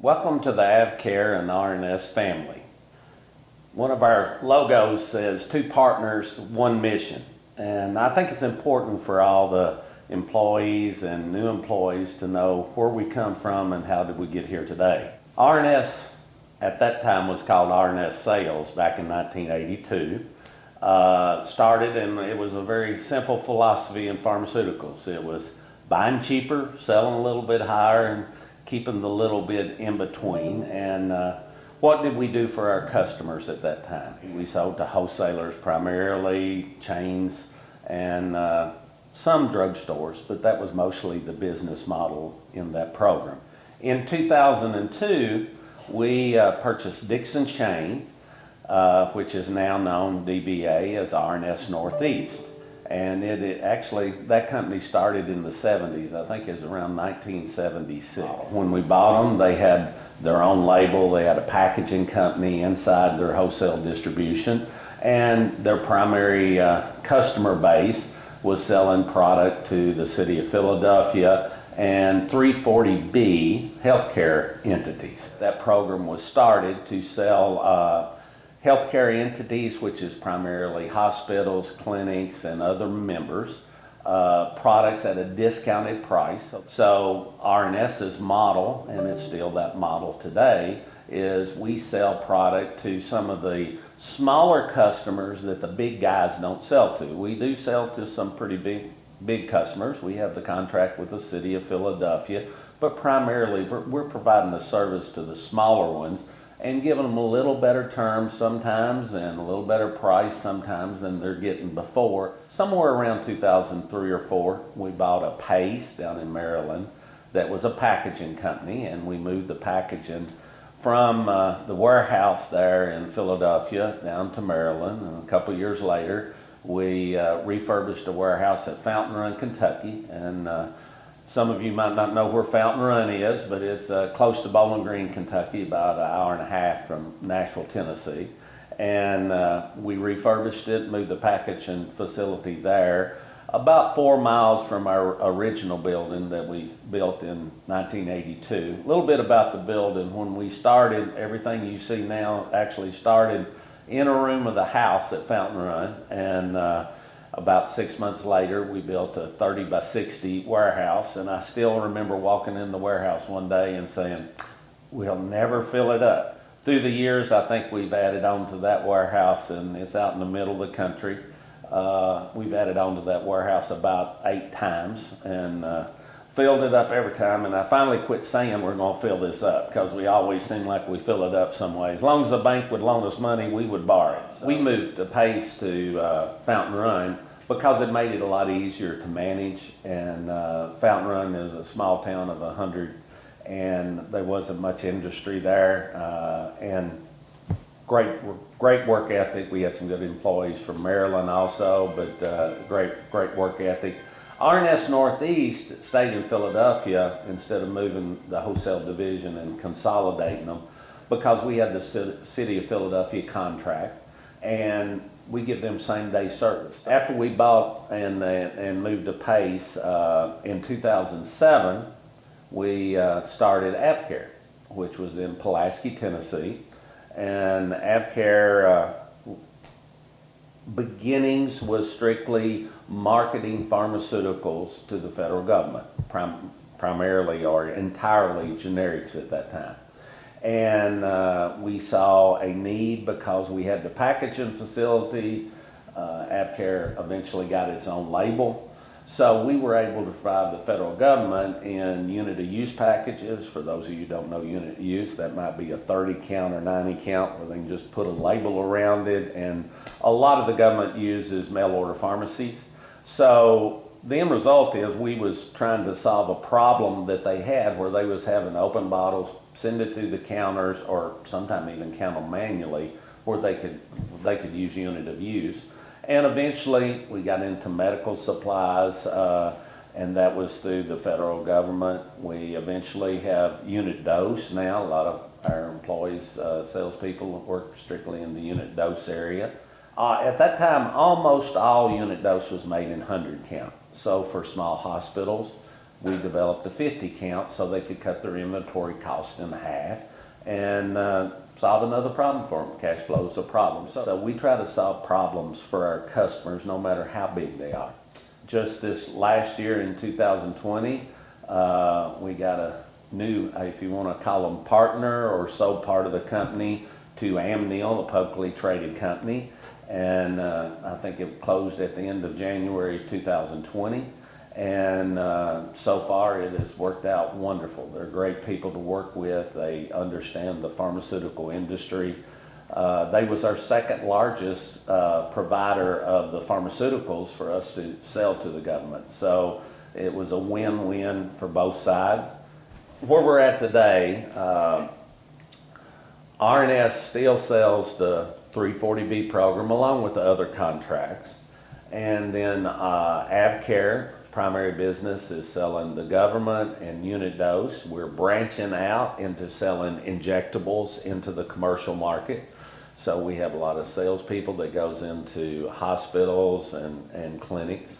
Welcome to the AvCare and RNS family. One of our logos says 2 partners, 1 mission. And I think it's important for all the employees and new employees to know where we come from and how did we get here today. RNS at that time was called RNS Sales back in 1982. Started, and it was a very simple philosophy in pharmaceuticals. It was buying cheaper, selling a little bit higher, and keeping the little bit in between. And what did we do for our customers at that time? We sold to wholesalers primarily, chains, and some drugstores, but that was mostly the business model in that program. In 2002, we purchased Dixon Chain, which is now known DBA as RNS Northeast. And that company started in the 70s. I think it was around 1976. When we bought them, they had their own label. They had a packaging company inside their wholesale distribution. And their primary customer base was selling product to the city of Philadelphia and 340B healthcare entities. That program was started to sell healthcare entities, which is primarily hospitals, clinics, and other members, products at a discounted price. So RNS's model, and it's still that model today, is we sell product to some of the smaller customers that the big guys don't sell to. We do sell to some pretty big customers. We have the contract with the city of Philadelphia, but primarily we're providing a service to the smaller ones and giving them a little better terms sometimes and a little better price sometimes than they're getting before. Somewhere around 2003 or 4, we bought a Pace down in Maryland that was a packaging company, and we moved the packaging from the warehouse there in Philadelphia down to Maryland. And a couple years later, we refurbished a warehouse at Fountain Run, Kentucky, and some of you might not know where Fountain Run is, but it's close to Bowling Green, Kentucky, about an hour and a half from Nashville, Tennessee. And we refurbished it, moved the packaging facility there, about 4 miles from our original building that we built in 1982. A little bit about the building. When we started, everything you see now actually started in a room of the house at Fountain Run, and about 6 months later, we built a 30 by 60 warehouse, and I still remember walking in the warehouse one day and saying, we'll never fill it up. Through the years, I think we've added on to that warehouse, and it's out in the middle of the country. We've added on to that warehouse about 8 times and filled it up every time, and I finally quit saying we're going to fill this up because we always seem like we fill it up some way. As long as the bank would loan us money, we would borrow it. So we moved the Pace to Fountain Run because it made it a lot easier to manage, and Fountain Run is a small town of 100, and there wasn't much industry there, and great work ethic. We had some good employees from Maryland also, but great work ethic. RNS Northeast stayed in Philadelphia instead of moving the wholesale division and consolidating them because we had the city of Philadelphia contract, and we give them same-day service. After we bought and moved to Pace in 2007, we started AvCare, which was in Pulaski, Tennessee, and AvCare beginnings was strictly marketing pharmaceuticals to the federal government, primarily or entirely generics at that time. And we saw a need because we had the packaging facility. AvCare eventually got its own label. So we were able to provide the federal government in unit of use packages. For those of you who don't know unit of use, that might be a 30 count or 90 count where they can just put a label around it. And a lot of the government uses mail order pharmacies. So the end result is we was trying to solve a problem that they had where they was having open bottles, send it through the counters, or sometimes even count them manually where they could use unit of use. And eventually we got into medical supplies, and that was through the federal government. We eventually have unit dose now. A lot of our employees, salespeople, work strictly in the unit dose area. At that time, almost all unit dose was made in 100 count. So for small hospitals, we developed a 50 count so they could cut their inventory cost in half and solve another problem for them. Cash flow is a problem. So we try to solve problems for our customers no matter how big they are. Just this last year in 2020, we got a new, if you want to call them partner or sold part of the company to Amneal, a publicly traded company. And I think it closed at the end of January 2020. And so far it has worked out wonderful. They're great people to work with. They understand the pharmaceutical industry. They was our second largest provider of the pharmaceuticals for us to sell to the government. So it was a win-win for both sides. Where we're at today, R&S still sells the 340B program along with the other contracts. And then AvCare, primary business, is selling the government and unit dose. We're branching out into selling injectables into the commercial market. So we have a lot of salespeople that goes into hospitals and clinics.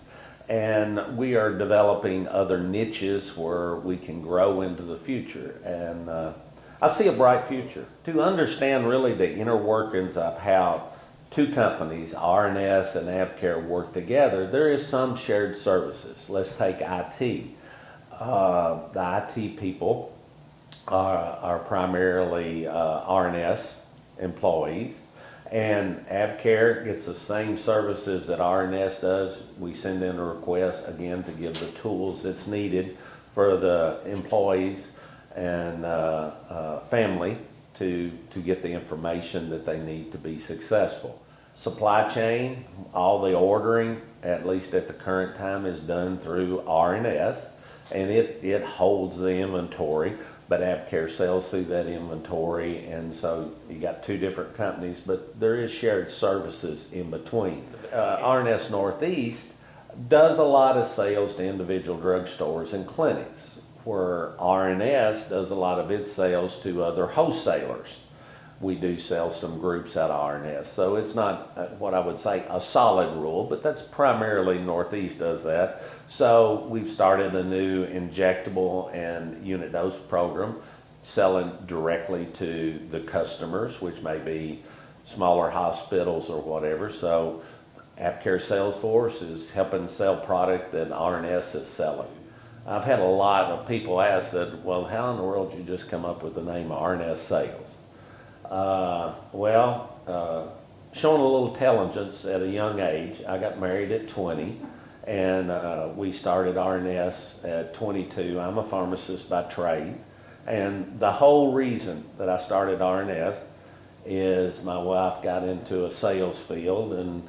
And we are developing other niches where we can grow into the future. And I see a bright future. To understand really the inner workings of how two companies, R&S and AvCare, work together, there is some shared services. Let's take IT. The IT people are primarily R&S employees, and AvCare gets the same services that R&S does. We send in a request, again, to give the tools that's needed for the employees and family to get the information that they need to be successful. Supply chain, all the ordering, at least at the current time, is done through R&S, and it holds the inventory, but AvCare sells through that inventory, and so you got two different companies, but there is shared services in between. R&S Northeast does a lot of sales to individual drugstores and clinics, where R&S does a lot of its sales to other wholesalers. We do sell some groups out of R&S, so it's not what I would say a solid rule, but that's primarily Northeast does that. So we've started a new injectable and unit dose program, selling directly to the customers, which may be smaller hospitals or whatever. So AvCare sales force is helping sell product that R&S is selling. I've had a lot of people ask that, well, how in the world did you just come up with the name R&S Sales? Showing a little intelligence at a young age. I got married at 20, and we started R&S at 22. I'm a pharmacist by trade, and the whole reason that I started R&S is my wife got into a sales field, and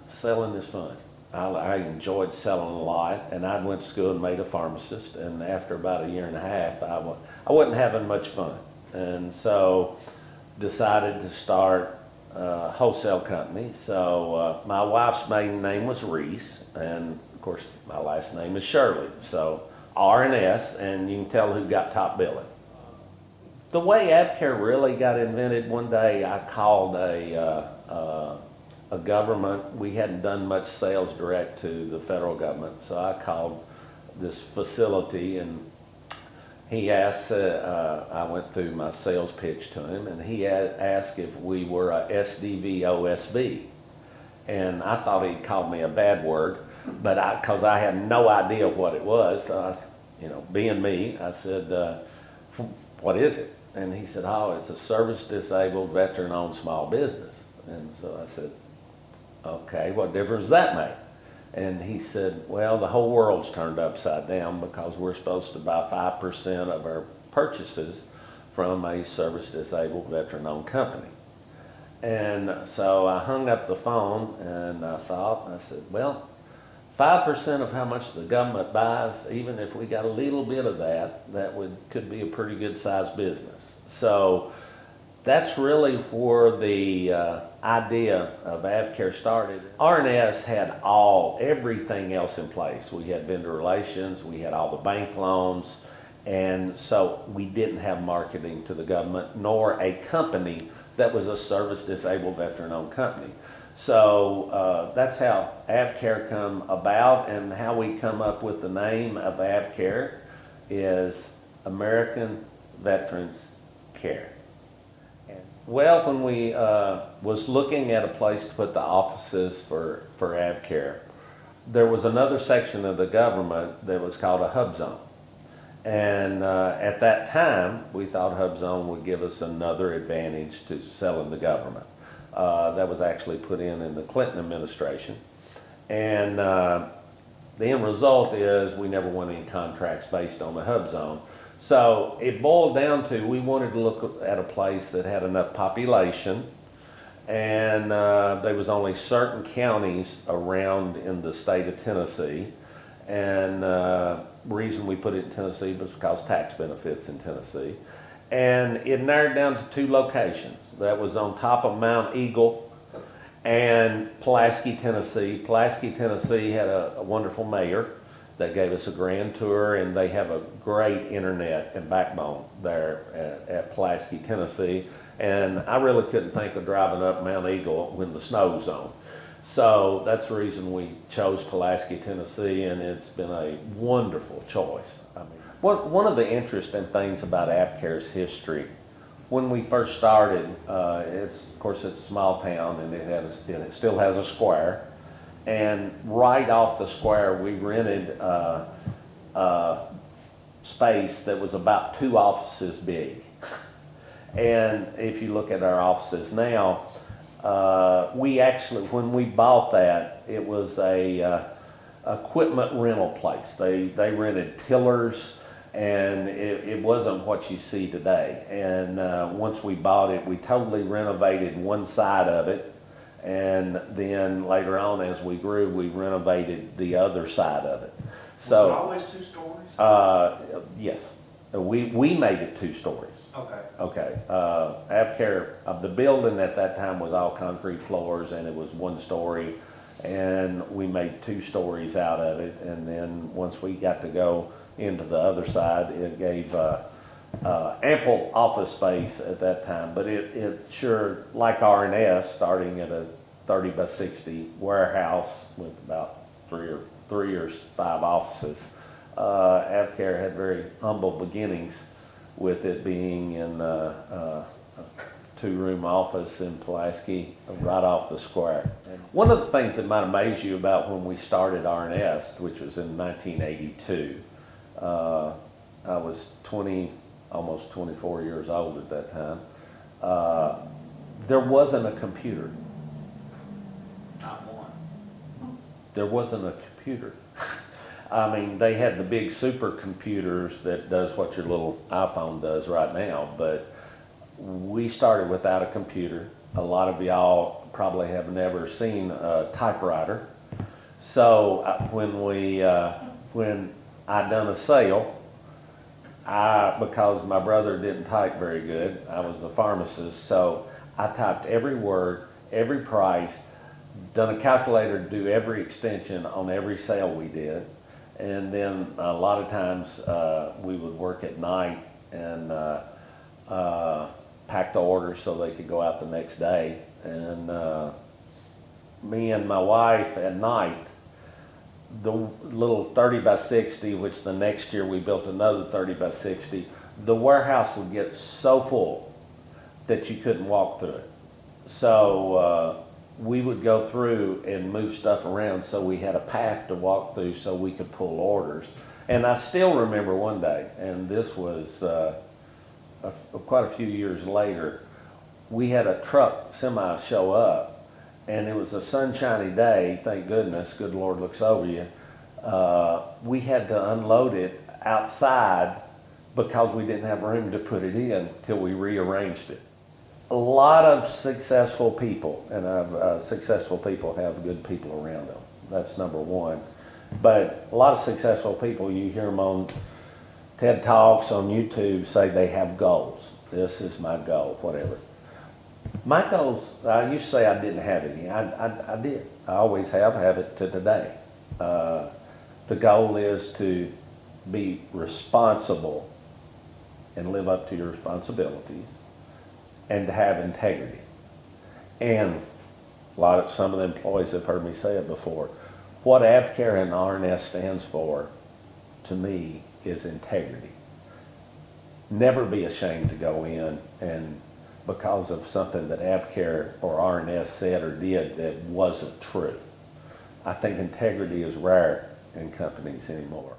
selling is fun. I enjoyed selling a lot, and I went to school and made a pharmacist, and after about a year and a half, I wasn't having much fun, and so decided to start a wholesale company. So my wife's maiden name was Reese, and of course my last name is Shirley. So R&S, and you can tell who got top billing. The way AvCare really got invented, one day I called a government. We hadn't done much sales direct to the federal government, so I called this facility, and he asked, I went through my sales pitch to him, and he asked if we were a SDV OSB. And I thought he called me a bad word, but because I had no idea what it was, so being me, I said, what is it? And he said, oh, it's a service-disabled, veteran-owned small business. And so I said, okay, what difference does that make? And he said, well, the whole world's turned upside down because we're supposed to buy 5% of our purchases from a service-disabled, veteran-owned company. And so I hung up the phone, and I said, well, 5% of how much the government buys, even if we got a little bit of that could be a pretty good sized business. So that's really where the idea of AvCare started. R&S had everything else in place. We had vendor relations, we had all the bank loans, and so we didn't have marketing to the government, nor a company that was a service-disabled, veteran-owned company. So that's how AvCare come about, and how we come up with the name of AvCare is American Veterans Care. Well, when we was looking at a place to put the offices for AvCare, there was another section of the government that was called a hub zone. And at that time, we thought hub zone would give us another advantage to selling the government. That was actually put in the Clinton administration. And the end result is we never won any contracts based on the hub zone. So it boiled down to, we wanted to look at a place that had enough population, and there was only certain counties around in the state of Tennessee. And the reason we put it in Tennessee was because tax benefits in Tennessee. And it narrowed down to 2 locations. That was on top of Mount Eagle and Pulaski, Tennessee. Pulaski, Tennessee had a wonderful mayor that gave us a grand tour, and they have a great internet and backbone there at Pulaski, Tennessee. And I really couldn't think of driving up Mount Eagle when the snow's on. So that's the reason we chose Pulaski, Tennessee, and it's been a wonderful choice. I mean, one of the interesting things about AvCare's history, when we first started, of course it's a small town, and it still has a square. And right off the square, we rented space that was about 2 offices big. And if you look at our offices now, we actually, when we bought that, it was a equipment rental place. They rented tillers, and it wasn't what you see today. And once we bought it, we totally renovated one side of it. And then later on, as we grew, we renovated the other side of it. So, was it always 2 stories? Yes. We made it 2 stories. Okay. Okay. AvCare, the building at that time was all concrete floors, and it was 1 story. And we made 2 stories out of it. And then once we got to go into the other side, it gave ample office space at that time, but it sure, like R&S, starting at a 30 by 60 warehouse with about 3 or 5 offices. AvCare had very humble beginnings, with it being in a 2-room office in Pulaski, right off the square. And one of the things that might amaze you about when we started R&S, which was in 1982, I was almost 24 years old at that time. There wasn't a computer. Not one. There wasn't a computer. I mean, they had the big supercomputers that does what your little iPhone does right now, but we started without a computer. A lot of y'all probably have never seen a typewriter. So when I done a sale, because my brother didn't type very good, I was a pharmacist, so I typed every word, every price, done a calculator to do every extension on every sale we did. And then a lot of times we would work at night and pack the orders so they could go out the next day. And me and my wife at night, the little 30 by 60, which the next year we built another 30 by 60, the warehouse would get so full that you couldn't walk through it. So we would go through and move stuff around, so we had a path to walk through so we could pull orders. And I still remember one day, and this was quite a few years later, we had a truck semi show up, and it was a sunshiny day, thank goodness, good Lord looks over you. We had to unload it outside because we didn't have room to put it in till we rearranged it. A lot of successful people, and successful people have good people around them. That's number one. But a lot of successful people, you hear them on TED Talks, on YouTube, say they have goals. This is my goal, whatever. My goals, I used to say I didn't have any. I did. I always have it to today. The goal is to be responsible and live up to your responsibilities, and to have integrity. And Some of the employees have heard me say it before. What AvCare and RNS stands for, to me, is integrity. Never be ashamed to go in and because of something that AvCare or RNS said or did that wasn't true. I think integrity is rare in companies anymore.